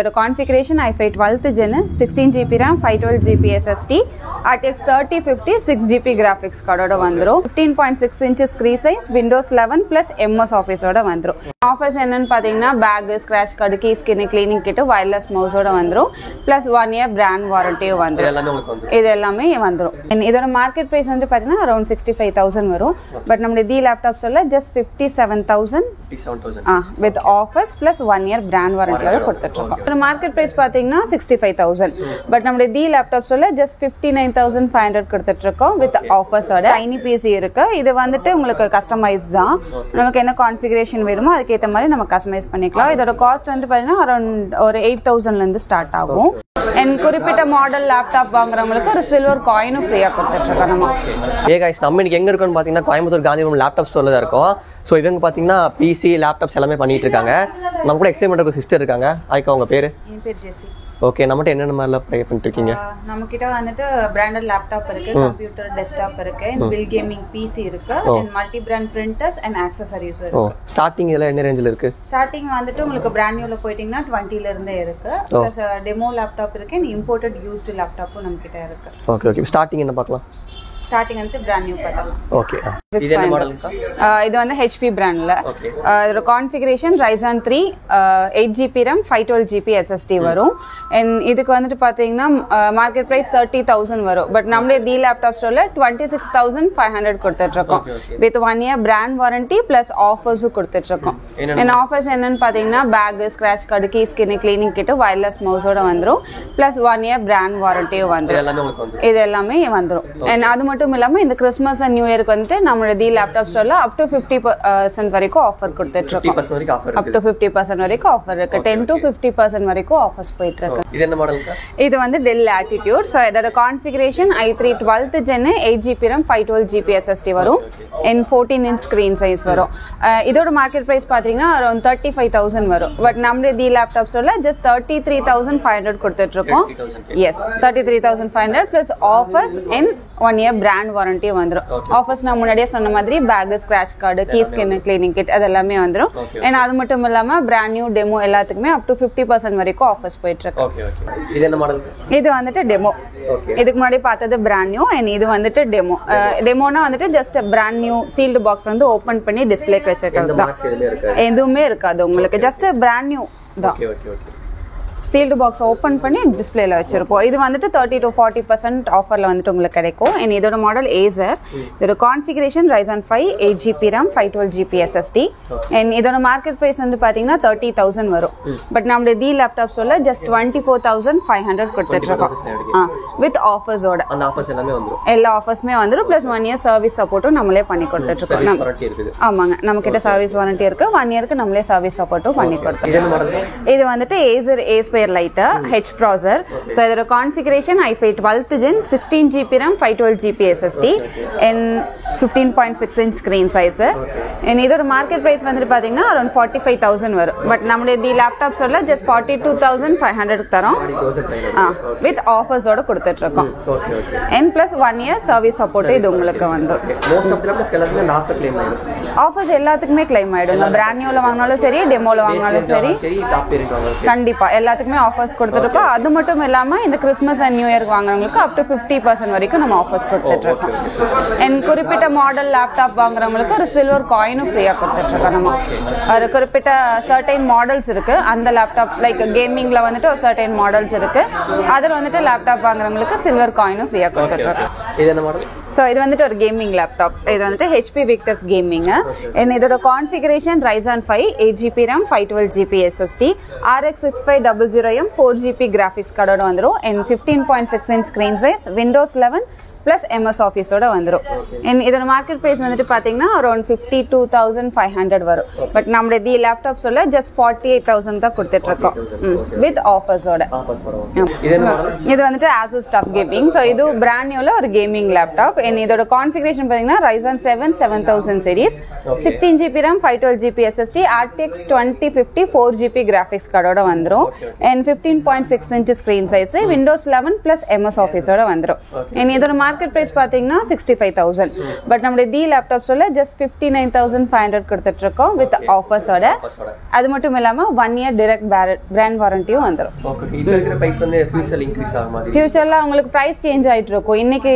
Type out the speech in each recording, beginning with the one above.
The configuration i5 12th gen 16GB RAM 512GB SSD RTX 3050 6GB graphics card vandro 15.6 inches screen size Windows 11 plus MS Office oda vandro offers enna pathina bag scratch card key skin cleaning kit wireless mouse oda vandro plus 1 year brand warranty vandro idu ellame vandro idoda market price vandu pathina around 65000 varum but nammade D laptops alla just 57000 with offers plus 1 year brand warranty oda koduthirukom market price பாத்தீங்கன்னா 65000 but நம்ம D laptops உள்ள just 59500 கொடுத்துட்டு இருக்கோம் with offers ஓட tiny PC இருக்கு இது வந்துட்டு உங்களுக்கு கஸ்டமைஸ் தான் நமக்கு என்ன கான்ஃபிகரேஷன் வேணுமோ அதுக்கு ஏத்த மாதிரி நம்ம கஸ்டமைஸ் பண்ணிக்கலாம் இதோட காஸ்ட் வந்து பாத்தீங்கன்னா அரௌண்ட் ஒரு 8000 ல இருந்து ஸ்டார்ட் ஆகும் and குறிப்பிட்ட மாடல் லேப்டாப் வாங்குறவங்களுக்கு ஒரு சில்வர் காயினும் ஃப்ரீயா கொடுத்துட்டு இருக்கோம் நம்ம ஏ गाइस நம்ம இன்னைக்கு எங்க இருக்கோம்னு பாத்தீங்கன்னா கோயம்புத்தூர் காந்திபுரம் லேப்டாப் ஸ்டோர்ல தான் இருக்கோம் சோ இவங்க பாத்தீங்கன்னா பிசி லேப்டாப்ஸ் எல்லாமே பண்ணிட்டு இருக்காங்க நம்ம கூட எக்ஸ்பிளைன் பண்ற ஒரு சிஸ்டர் இருக்காங்க ஐகா உங்க பேரு என் பேர் ஜெசி ஓகே நம்மட்ட என்னென்ன மாதிரிலாம் ப்ளே பண்ணிட்டு இருக்கீங்க நம்ம கிட்ட வந்துட்டு பிராண்டட் லேப்டாப் இருக்கு கம்ப்யூட்டர் டெஸ்க்டாப் இருக்கு பில் கேமிங் பிசி இருக்கு and multi brand printers and accessories இருக்கு ஸ்டார்டிங் இதெல்லாம் என்ன ரேஞ்சில இருக்கு ஸ்டார்டிங் வந்துட்டு உங்களுக்கு பிராண்ட் நியூல போய்டிங்கனா 20 ல இருந்தே இருக்கு பிளஸ் டெமோ லேப்டாப் இருக்கு and imported used லேப்டாப்பும் நம்ம கிட்ட இருக்கு ஓகே ஓகே ஸ்டார்டிங் என்ன பார்க்கலாம் ஸ்டார்டிங் வந்து பிராண்ட் நியூ பார்க்கலாம் ஓகே இது என்ன மாடல் சார் இது வந்து HP பிராண்ட்ல இதோட configuration Ryzen 3 8GB RAM 512GB SSD வரும் and இதுக்கு வந்துட்டு பாத்தீங்கன்னா மார்க்கெட் பிரைஸ் 30000 வரும் பட் நம்மளே டி லேப்டாப் ஸ்டோர்ல 26500 கொடுத்துட்டு இருக்கோம் with 1 year brand warranty plus offers கொடுத்துட்டு இருக்கோம் and offers என்னன்னு பாத்தீங்கன்னா bag scratch card key skin cleaning kit wireless mouse ஓட வந்துரும் plus 1 year brand warranty வந்துரும் இது எல்லாமே வந்துரும் and அது மட்டும் இல்லாம இந்த கிறிஸ்மஸ் and நியூ இயருக்கு வந்து நம்மளோட தி லேப்டாப் ஸ்டோர்ல up to 50% வரைக்கும் ஆஃபர் கொடுத்துட்டு இருக்கோம் 50% வரைக்கும் ஆஃபர் up to 50% வரைக்கும் ஆஃபர் இருக்கு 10 to 50% வரைக்கும் ஆஃபர்ஸ் போயிட்டு இருக்கு இது என்ன மாடல்க்கா இது வந்து Dell Latitude சோ இதோட configuration i3 12th gen 8GB RAM 512GB SSD வரும் and 14 inch screen size வரும் இதோட மார்க்கெட் பிரைஸ் பாத்தீங்கன்னா அரௌண்ட் 35000 வரும் பட் நம்மளே தி லேப்டாப் ஸ்டோர்ல just 33500 கொடுத்துட்டு இருக்கோம் yes 33500 plus offers and 1 year brand warranty வந்துரும் ஆஃபர்ஸ் நான் முன்னாடியே சொன்ன மாதிரி bag scratch card key skin cleaning kit அதெல்லாமே வந்துரும் and அது மட்டும் இல்லாம பிராண்ட் நியூ டெமோ எல்லாத்துக்குமே up to 50% வரைக்கும் ஆஃபர்ஸ் போயிட்டு இருக்கு ஓகே ஓகே இது என்ன மாடல் இது வந்துட்டு டெமோ இதுக்கு முன்னாடி பார்த்தது பிராண்ட் நியூ and இது வந்துட்டு டெமோ டெமோனா வந்துட்டு just brand new sealed box வந்து ஓபன் பண்ணி டிஸ்ப்ளேக்கு வச்சிருக்கிறது தான் எதுவுமே இருக்காது உங்களுக்கு ஜஸ்ட் பிராண்ட் நியூ தான் okay okay okay sealed box open பண்ணி டிஸ்ப்ளேல வச்சிருப்போம் இது வந்துட்டு 30 to 40% ஆஃபர்ல வந்துட்டு உங்களுக்கு கிடைக்கும் and இதோட மாடல் Acer இதோட configuration Ryzen 5 8GB RAM 512GB SSD and இதோட மார்க்கெட் பிரைஸ் வந்து பாத்தீங்கன்னா 30000 வரும் பட் நம்ம தி லேப்டாப்ஸ் உள்ள just 24500 கொடுத்துட்டு இருக்கோம் வித் ஆஃபர்ஸ் ஓட அந்த ஆஃபர்ஸ் எல்லாமே வந்துரும் எல்லா ஆஃபர்ஸ்மே வந்துரும் plus 1 year சர்வீஸ் சப்போர்ட்டும் நம்மளே பண்ணி கொடுத்துட்டு இருக்கோம் ஆமாங்க நம்ம கிட்ட சர்வீஸ் வாரண்டி இருக்கு 1 இயருக்கு நம்மளே சர்வீஸ் சப்போர்ட்டும் பண்ணி கொடுத்துறோம் இது வந்துட்டு Acer Lighter H processor so இதோட configuration i5 12th gen 16GB RAM 512GB SSD and 15.6 inch screen size and இதோட market price வந்து பாத்தீங்கன்னா around 45000 வரும் பட் நம்மளுடைய தி லேப்டாப்ஸ் உள்ள just 42500 தரோம் with offers ஓட கொடுத்துட்டு இருக்கோம் and plus 1 year service support இது உங்களுக்கு வந்து most of the laptops எல்லாத்துக்குமே அந்த ஆஃபர் க்ளைம் ஆயிடும் ஆஃபர்ஸ் எல்லாத்துக்குமே க்ளைம் ஆயிடும் பிராண்ட் நியூல வாங்குனாலும் சரி டெமோல வாங்குனாலும் சரி டாப் ரேட் வாங்குனாலும் கண்டிப்பா எல்லாத்துக்குமே ஆஃபர்ஸ் கொடுத்துருக்கோம் அது மட்டும் இல்லாம இந்த கிறிஸ்மஸ் அண்ட் நியூ இயருக்கு வாங்குறவங்களுக்கு up to 50% வரைக்கும் நம்ம ஆஃபர்ஸ் கொடுத்துட்டு இருக்கோம் and குறிப்பிட்ட மாடல் லேப்டாப் வாங்குறவங்களுக்கு ஒரு சில்வர் காயினும் ஃப்ரீயா கொடுத்துட்டு இருக்கோம் நம்ம ஒரு குறிப்பிட்ட சர்டைன் மாடல்ஸ் இருக்கு அந்த லேப்டாப் லைக் கேமிங்ல வந்துட்டு ஒரு சர்டைன் மாடல்ஸ் இருக்கு அதுல வந்துட்டு லேப்டாப் வாங்குறவங்களுக்கு சில்வர் காயினும் ஃப்ரீயா கொடுத்துட்டு இருக்கோம் இது என்ன மாடல் சோ இது வந்துட்டு ஒரு கேமிங் லேப்டாப் இது வந்துட்டு HP Victus Gaming and இதோட configuration Ryzen 5 8GB RAM 512GB SSD RX 6500M 4GB graphics card வந்துரும் and 15.6 inch screen size Windows 11 plus MS Office ஓட வந்துரும் and இதோட மார்க்கெட் பிரைஸ் வந்துட்டு பாத்தீங்கன்னா அரௌண்ட் 52500 வரும் பட் நம்மளுடைய தி லேப்டாப்ஸ் உள்ள just 48000 தான் கொடுத்துட்டு இருக்கோம் வித் ஆஃபர்ஸ் ஓட இது வந்துட்டு Asus Tough Gaming so இது பிராண்ட் நியூல ஒரு கேமிங் லேப்டாப் and இதோட கான்ஃபிகரேஷன் பாத்தீங்கன்னா Ryzen 7 7000 series 16GB RAM 512GB SSD RTX 2050 4GB graphics card ஓட வந்துரும் and 15.6 inch screen size Windows 11 plus MS Office ஓட வந்துரும் and இதோட மார்க்கெட் பிரைஸ் பார்த்தீங்கன்னா 65,000. பட் நம்மளுடைய தி லேப்டாப்ஸோட ஜஸ்ட் 59,500 கொடுத்துட்டு இருக்கோம் வித் ஆஃபர்ஸோட. அது மட்டும் இல்லாமல் 1 year direct பிராண்ட் வாரண்டியும் வந்துடும். ஃபியூச்சர்ல உங்களுக்கு பிரைஸ் சேஞ்ச் ஆயிட்டு இருக்கும். இன்னைக்கு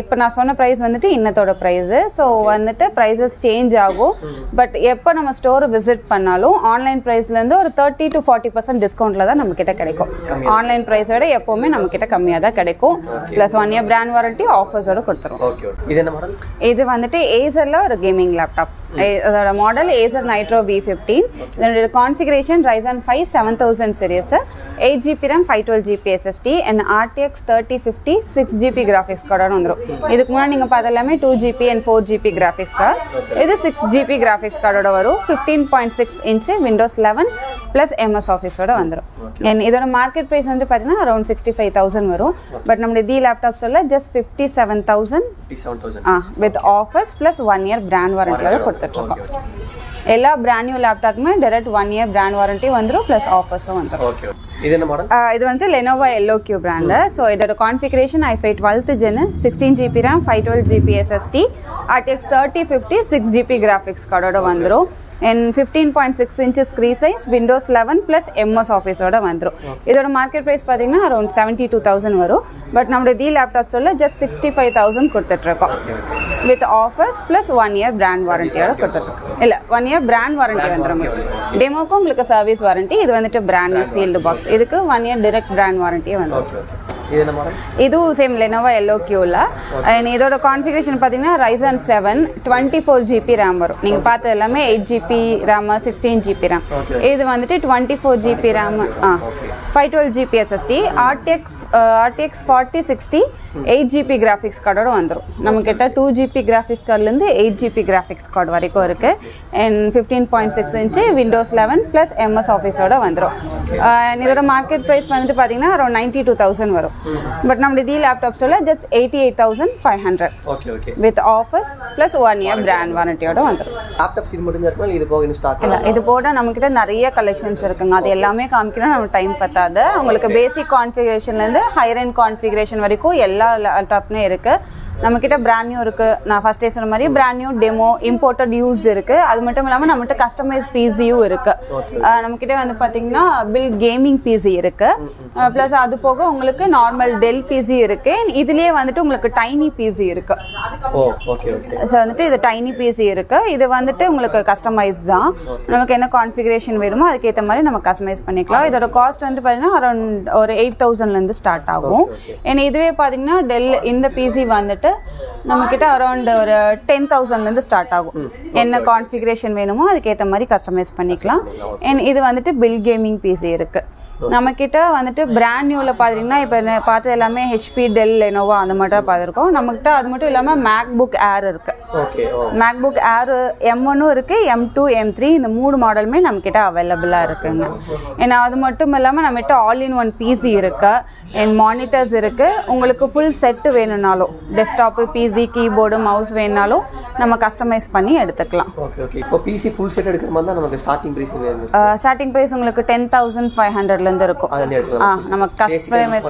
இப்போ நான் சொன்ன பிரைஸ் வந்துட்டு இன்னத்தோட பிரைஸ். ஸோ வந்துட்டு ப்ரைஸஸ் சேஞ்ச் ஆகும். பட் எப்போ நம்ம ஸ்டோரை விசிட் பண்ணாலும் ஆன்லைன் ப்ரைஸ்லேருந்து ஒரு 30 to 40% டிஸ்கவுண்ட்ல தான் நம்ம கிட்ட கிடைக்கும். ஆன்லைன் ப்ரைஸை விட எப்போவுமே நம்ம கிட்ட கம்மியாக தான் கிடைக்கும். ப்ளஸ் 1 year பிராண்ட் வாரண்டி ஆஃபர்ஸோட கொடுத்துருவோம். இது வந்துட்டு ஏசர்ல ஒரு கேமிங் லேப்டாப். அதோட மாடல் ஏசர் நைட்ரோ V15. இதோட configuration Ryzen 5 7000 series, 8GB RAM 512GB SSD and RTX 3050 6GB graphics கார்டோட வந்துடும். இதுக்கு முன்னாடி நீங்கள் பார்த்த எல்லாமே 2GB and 4GB graphics card. இது 6GB கிராஃபிக்ஸ் கார்டோட வரும். 15.6 inch Windows 11 ப்ளஸ் MS ஆஃபீஸோட வந்துடும். இதோட மார்க்கெட் ப்ரைஸ் வந்து பார்த்தீங்கன்னா அரௌண்ட் 65,000 வரும். பட் நம்மளுடைய தி லேப்டாப்ஸில் just 57,000 with offers plus 1 year brand வாரண்டியோட கொடுத்துருக்கோம். எல்லா பிராண்ட் நியூ லேப்டாப்புமே டைரக்ட் 1 year பிராண்ட் வாரண்டி வந்துடும் ப்ளஸ் ஆஃபர்ஸும் வந்துடும். இது வந்து Lenovo LOQ பிராண்டு. ஸோ இதோட configuration i5 12th gen 16GB RAM 512GB SSD RTX 3050 6GB graphics கார்டோட வந்துடும். and 15.6 inch screen size Windows 11 plus MS Office ஓட வந்துரும். இதோட மார்க்கெட் பிரைஸ் பாத்தீங்கன்னா அரௌண்ட் 72,000 வரும். பட் நம்மளுடைய தி லேப்டாப்ஸ்ல ஜஸ்ட் 65,000 கொடுத்துட்டு இருக்கோம் with offers plus 1 year brand வாரண்டியோட கொடுத்துட்டு இருக்கோம். இல்ல 1 year பிராண்ட் வாரண்டி வந்துரும். டெமோக்கு உங்களுக்கு சர்வீஸ் வாரண்டி. இது வந்துட்டு பிராண்ட் நியூ சீல்டு பாக்ஸ். இதுக்கு 1 year டைரக்ட் பிராண்ட் வாரண்டியே வந்துரும். இதுவும் சேம் Lenovo LOQல. இதோட கான்ஃபிகரேஷன் பாத்தீங்கன்னா Ryzen 7 24GB RAM வரும். நீங்க பார்த்தது எல்லாமே 8GB RAM 16GB RAM. இது வந்துட்டு 24GB RAM 512GB SSD RTX 4060 8GB graphics கார்டோட வந்துடும். நம்ம கிட்ட 2GB graphics கார்டுலேருந்து 8GB graphics card வரைக்கும் இருக்கு. And 15.6 inch Windows 11 plus MS ஆஃபீஸோட வந்துடும். இதோட மார்க்கெட் ப்ரைஸ் வந்துட்டு பார்த்தீங்கன்னா அரௌண்ட் 92,000 வரும். பட் நம்மளுடைய தி லேப்டாப்ஸோட just 88,500 with offers plus 1 year brand வாரண்டியோட வந்துடும். இது போட நம்ம கிட்ட நிறைய கலெக்ஷன்ஸ் இருக்குங்க. அது எல்லாமே காமிக்கணும் நம்ம டைம் பத்தாது. உங்களுக்கு பேசிக் கான்ஃபிகரேஷன்லேருந்து ஹையர் எண்ட் கான்ஃபிகரேஷன் வரைக்கும் எல்லா லேப்டாப்மே இருக்கு. நம்ம கிட்ட பிராண்ட் நியூ இருக்கு. நான் ஃபர்ஸ்டே சொன்ன மாதிரி brand new demo imported used இருக்கு. அது மட்டும் இல்லாமல் நம்மகிட்ட கஸ்டமைஸ் பிசியும் இருக்கு. நம்ம கிட்ட வந்து பாத்தீங்கன்னா பில் கேமிங் பிசி இருக்கு. பிளஸ் அது போக உங்களுக்கு நார்மல் டெல் பிசி இருக்கு. இதுலயே வந்துட்டு உங்களுக்கு டைனி பிசி இருக்கு. ஸோ வந்துட்டு இது டைனி பிசி இருக்கு. இது வந்துட்டு உங்களுக்கு கஸ்டமைஸ் தான். நமக்கு என்ன கான்ஃபிகரேஷன் வேணுமோ அதுக்கேற்ற மாதிரி நம்ம கஸ்டமைஸ் பண்ணிக்கலாம். இதோட காஸ்ட் வந்து பாத்தீங்கன்னா அரௌண்ட் ஒரு 8,000ல இருந்து ஸ்டார்ட் ஆகும். ஏன்னா இதுவே பாத்தீங்கன்னா டெல் இந்த பிசி வந்துட்டு நம்ம கிட்ட அரௌண்ட் ஒரு 10,000ல இருந்து ஸ்டார்ட் ஆகும். என்ன கான்ஃபிகரேஷன் வேணுமோ அதுக்கேற்ற மாதிரி கஸ்டமைஸ் பண்ணிக்கலாம். இது வந்துட்டு பில் கேமிங் பிசி இருக்கு. நம்ம கிட்ட வந்துட்டு பிராண்ட் நியூல பாத்தீங்கன்னா இப்ப பார்த்தது எல்லாமே HP டெல் லெனோவோ அந்த மட்டும் பார்த்துருக்கோம். நம்ம கிட்ட அது மட்டும் இல்லாம மேக்புக் ஏர் இருக்கு. மேக்புக் ஏர் M1 இருக்கு, M2 M3 இந்த 3 மாடலுமே நம்ம கிட்ட அவைலபிளா இருக்குங்க. ஏன்னா அது மட்டும் இல்லாம நம்ம கிட்ட ஆல் இன் ஒன் பிசி இருக்கு. அண்ட் மானிட்டர்ஸ் இருக்கு. உங்களுக்கு ஃபுல் செட் வேணும்னாலும் டெஸ்க்டாப் பிசி கீபோர்டு மவுஸ் வேணும்னாலும் நம்ம கஸ்டமைஸ் பண்ணி எடுத்துக்கலாம். இப்போ பிசி ஃபுல் செட் எடுக்கிற மாதிரி தான் நமக்கு ஸ்டார்டிங் பிரைஸ் ஸ்டார்டிங் பிரைஸ் உங்களுக்கு 10,500ல இருந்து இருக்கும். நம்ம கஸ்டமைஸ்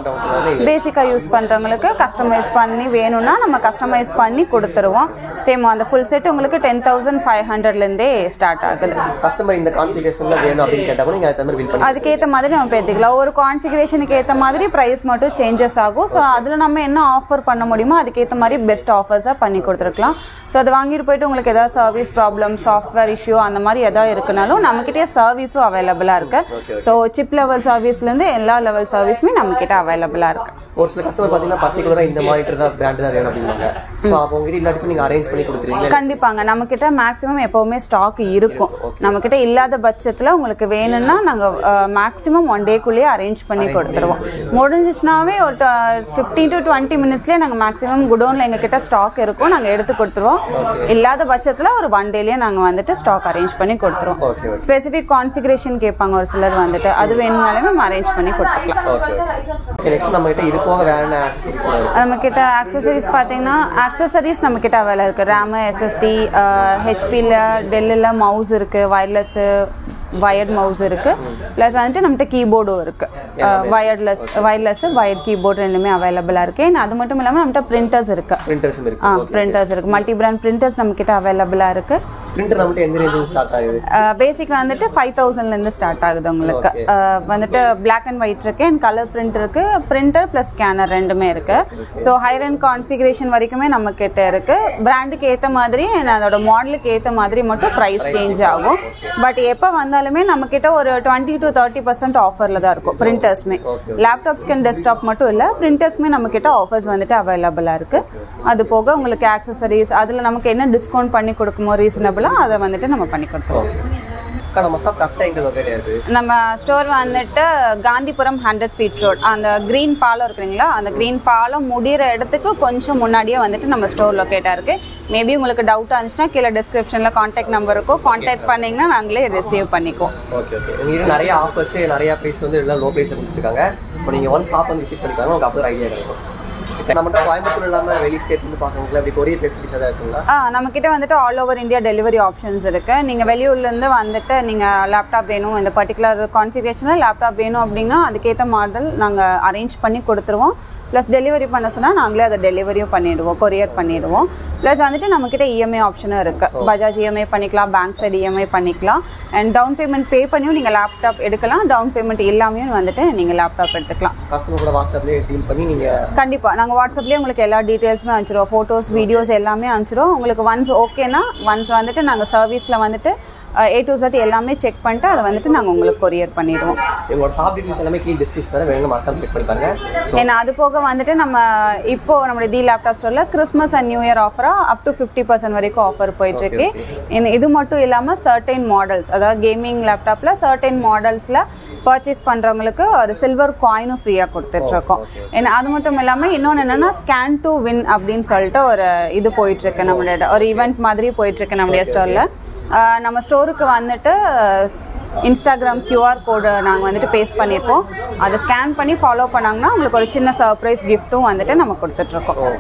பேசிக்கா யூஸ் பண்றவங்களுக்கு கஸ்டமைஸ் பண்ணி வேணும்னா நம்ம கஸ்டமைஸ் பண்ணி கொடுத்துருவோம். சேம் அந்த ஃபுல் செட் உங்களுக்கு 10,500ல இருந்தே ஸ்டார்ட் ஆகுது. கஸ்டமர் இந்த கான்ஃபிகரேஷன்ல வேணும் அப்படின்னு கேட்டா கூட நீங்க அதே மாதிரி பில் பண்ணி அதுக்கேற்ற மாதிரி நம்ம பேசிக்கலாம். ஒரு கான்ஃபிகரேஷனுக்கு ஏற்ற மாதிரி பிரைஸ் மட்டும் சேஞ்சஸ் ஆகும். ஸோ அதில் நம்ம என்ன ஆஃபர் பண்ண முடியுமோ அதுக்கேற்ற மாதிரி பெஸ்ட் ஆஃபர்ஸாக பண்ணி கொடுத்துருக்கலாம். ஸோ அதை வாங்கிட்டு போயிட்டு உங்களுக்கு ஏதாவது சர்வீஸ் ப்ராப்ளம் சாஃப்ட்வேர் இஷ்யூ அந்த மாதிரி ஏதாவது இருக்குனாலும் நம்மக்கிட்டே சர்வீஸும் அவைலபிளாக இருக்கு. ஸோ சிப் லெவல் சர்வீஸ்லேருந்து எல்லா லெவல் சர்வீஸுமே நம்மக்கிட்ட அவைலபிளாக இருக்கு. ஒரு சில கஸ்டமர் பார்த்தீங்கன்னா பர்டிகுலராக இந்த மானிட்டர் தான் பிராண்ட் தான் வேணும் அப்படின்னாங்க. ஸோ அப்போ உங்ககிட்ட இல்லாட்டி நீங்கள் அரேஞ்ச் பண்ணி கொடுத்துருவீங்க? கண்டிப்பாங்க. நம்மக்கிட்ட மேக்ஸிமம் எப்போவுமே ஸ்டாக் இருக்கும். நம்மக்கிட்ட இல்லாத பட்சத்தில் உங்களுக்கு வேணும்னா நாங்கள் மேக்ஸிமம் 1 டேக்குள்ளேயே அரேஞ்ச் பண்ணி கொடுத்துருவோம். முடிஞ்சிச்சுனாவே ஒரு 15 to 20 மினிட்ஸ்லேயே நாங்கள் மேக்ஸிமம் குடோனில் எங்ககிட்ட ஸ்டாக் இருக்கும். நாங்கள் எடுத்து கொடுத்துருவோம். இல்லாத பட்சத்தில் ஒரு 1 டேலேயே நாங்கள் வந்துட்டு ஸ்டாக் அரேஞ்ச் பண்ணி கொடுத்துருவோம். ஸ்பெசிஃபிக் கான்ஃபிகரேஷன் கேட்பாங்க ஒரு சிலர் வந்துட்டு. அது வேணும்னாலுமே நம்ம அரேஞ்ச் பண்ணி கொடுத்துக்கலாம். நம்ம கிட்ட ஆக்சசரிஸ் பாத்தீங்கன்னா ஆக்சசரிஸ் நம்ம கிட்ட அவைலபிள் இருக்கு. RAM SSD HPல டெல்லில் மவுஸ் இருக்கு, வயர்லெஸ் வயர்ட் மவுஸ் இருக்குது. ப்ளஸ் வந்துட்டு நம்மகிட்ட கீபோர்டும் இருக்குது. வயர்லெஸ் வயர்ட் கீபோர்டு ரெண்டுமே அவைலபிளாக இருக்குது. அது மட்டும் இல்லாமல் நம்மகிட்ட பிரிண்டர்ஸ் இருக்குது. பிரிண்டர்ஸ் இருக்குது. மல்டி பிராண்ட் பிரிண்டர்ஸ் நம்மக்கிட்ட அவைலபிளாக இருக்குது. பிரிண்டர் நம்மகிட்ட எந்த ரேஞ்சில் ஸ்டார்ட் ஆகுது? பேசிக் வந்துட்டு 5000லேருந்து ஸ்டார்ட் ஆகுது உங்களுக்கு. வந்துட்டு பிளாக் அண்ட் ஒயிட் இருக்குது அண்ட் கலர் பிரிண்ட் இருக்குது. பிரிண்டர் ப்ளஸ் ஸ்கேனர் ரெண்டுமே இருக்குது. ஸோ ஹையர் அண்ட் கான்ஃபிகரேஷன் வரைக்குமே நம்மக்கிட்ட இருக்குது. பிராண்டுக்கு ஏற்ற மாதிரி அதோட மாடலுக்கு ஏற்ற மாதிரி மட்டும் ப்ரைஸ் சேஞ்ச் ஆகும். பட் எப்போ வந்தாலுமே நம்மக்கிட்ட ஒரு 20 to 30% ஆஃபரில் தான் இருக்கும் பிரிண்டர்ஸ்மே. லேப்டாப்ஸ்க்கு அண்ட் டெஸ்க்டாப் மட்டும் இல்லை, பிரிண்டர்ஸ்மே நம்மக்கிட்ட ஆஃபர்ஸ் வந்துட்டு அவைலபிளாக இருக்குது. அது போக உங்களுக்கு ஆக்சசரிஸ் அதில் நமக்கு என்ன டிஸ்கவுண்ட் பண்ணி கொடுக்குமோ ரீசனபிள் அதை வந்துட்டு நம்ம பண்ணி கொடுத்துருவோம். நம்ம ஸ்டோர் வந்துட்டு காந்திபுரம் 100 feet ரோட், அந்த கிரீன் பாலம் இருக்குங்களா, அந்த கிரீன் பாலம் முடிகிற இடத்துக்கு கொஞ்சம் முன்னாடியே வந்துட்டு நம்ம ஸ்டோர் லொக்கேட்டாக இருக்குது. மேபி உங்களுக்கு டவுட்டாக இருந்துச்சுன்னா கீழே டிஸ்கிரிப்ஷனில் கான்டாக்ட் நம்பர் இருக்கும். கான்டாக்ட் பண்ணிங்கன்னா நாங்களே ரிசீவ் பண்ணிக்குவோம். Okay okay. நீங்கள் நிறைய ஆஃபர்ஸ் நிறைய ப்ரைஸ் வந்து எல்லாம் லோ ப்ரைஸ் கொடுத்துருக்காங்க. இப்போ நீங்கள் ஒன் ஷாப் வந்து விசிட் பண்ணிப்பாங்க, உங்களுக்கு அப்போ ஐடியா கிடைக்கும். நம்மகிட்ட கோயம்புத்தூர் இல்லாமல் வெளி ஸ்டேட் வந்து பார்க்கணுங்களா, அப்படி கொரியர் ஃபெசிலிட்டிஸ் எதாவது இருக்குங்களா? நம்மக்கிட்ட வந்துட்டு all over India delivery options இருக்குது. நீங்கள் வெளியூர்லேருந்து வந்துட்டு நீங்கள் லேப்டாப் வேணும், இந்த பர்டிகுலர் கான்ஃபிகரேஷனில் லேப்டாப் வேணும் அப்படின்னா அதுக்கேற்ற மாடல் நாங்கள் அரேஞ்ச் பண்ணி கொடுத்துருவோம். ப்ளஸ் டெலிவரி பண்ண சொன்னால் நாங்களே அதை டெலிவரியும் பண்ணிவிடுவோம், கொரியர் பண்ணிவிடுவோம். ப்ளஸ் வந்துட்டு நம்மக்கிட்ட இஎம்ஐ ஆப்ஷனும் இருக்குது. பஜாஜ் இஎம்ஐ பண்ணிக்கலாம், பேங்க் சைடு இஎம்ஐ பண்ணிக்கலாம். அண்ட் டவுன் பேமெண்ட் பே பண்ணியும் நீங்கள் லேப்டாப் எடுக்கலாம். டவுன் பேமெண்ட் இல்லாமையும் வந்துட்டு நீங்கள் லேப்டாப் எடுத்துக்கலாம். கஸ்டமர் கூட வாட்ஸ்அப்லேயே டீல் பண்ணி நீங்கள் கண்டிப்பாக நாங்கள் வாட்ஸ்அப்லேயே உங்களுக்கு எல்லா டீட்டெயில்ஸுமே அனுப்பிச்சிடுவோம். ஃபோட்டோஸ் வீடியோஸ் எல்லாமே அனுப்பிச்சிடுவோம். உங்களுக்கு ஒன்ஸ் ஓகேனா வந்துட்டு நாங்கள் சர்வீஸில் வந்துட்டு A to Z எல்லாமே செக் பண்ணிட்டு அதை வந்துட்டு நாங்கள் உங்களுக்கு கொரியர் பண்ணிடுவோம். எங்களோட ஷாப் டீடைல்ஸ் எல்லாமே கீழே டிஸ்கிரிப்ஷன் தரேன், வேணுங்க மறக்காம செக் பண்ணி பாருங்க. ஏன்னா அது போக வந்துட்டு நம்ம இப்போ நம்மளுடைய தி லேப்டாப் ஸ்டோரில் கிறிஸ்மஸ் அண்ட் நியூ இயர் ஆஃபராக அப் டு 50% வரைக்கும் ஆஃபர் போயிட்டுருக்கு. இது மட்டும் இல்லாமல் சர்டைன் மாடல்ஸ், அதாவது கேமிங் லேப்டாப்பில் சர்டைன் மாடல்ஸில் பர்ச்சேஸ் பண்ணுறவங்களுக்கு ஒரு சில்வர் காயினும் ஃப்ரீயாக கொடுத்துட்ருக்கோம். ஏன்னா அது மட்டும் இல்லாமல் இன்னொன்று என்னென்னா ஸ்கேன் டு வின் அப்படின்னு சொல்லிட்டு ஒரு இது போயிட்டுருக்கு, நம்மளோட ஒரு ஈவெண்ட் மாதிரி போயிட்டுருக்கு நம்மளுடைய ஸ்டோரில். நம்ம ஸ்டோருக்கு வந்துட்டு இன்ஸ்டாகிராம் QR கோடு நாங்கள் வந்துட்டு பேஸ்ட் பண்ணியிருக்கோம். அதை ஸ்கேன் பண்ணி ஃபாலோ பண்ணாங்கன்னா உங்களுக்கு ஒரு சின்ன சர்ப்ரைஸ் கிஃப்ட்டும் வந்துட்டு நம்ம கொடுத்துட்ருக்கோம்.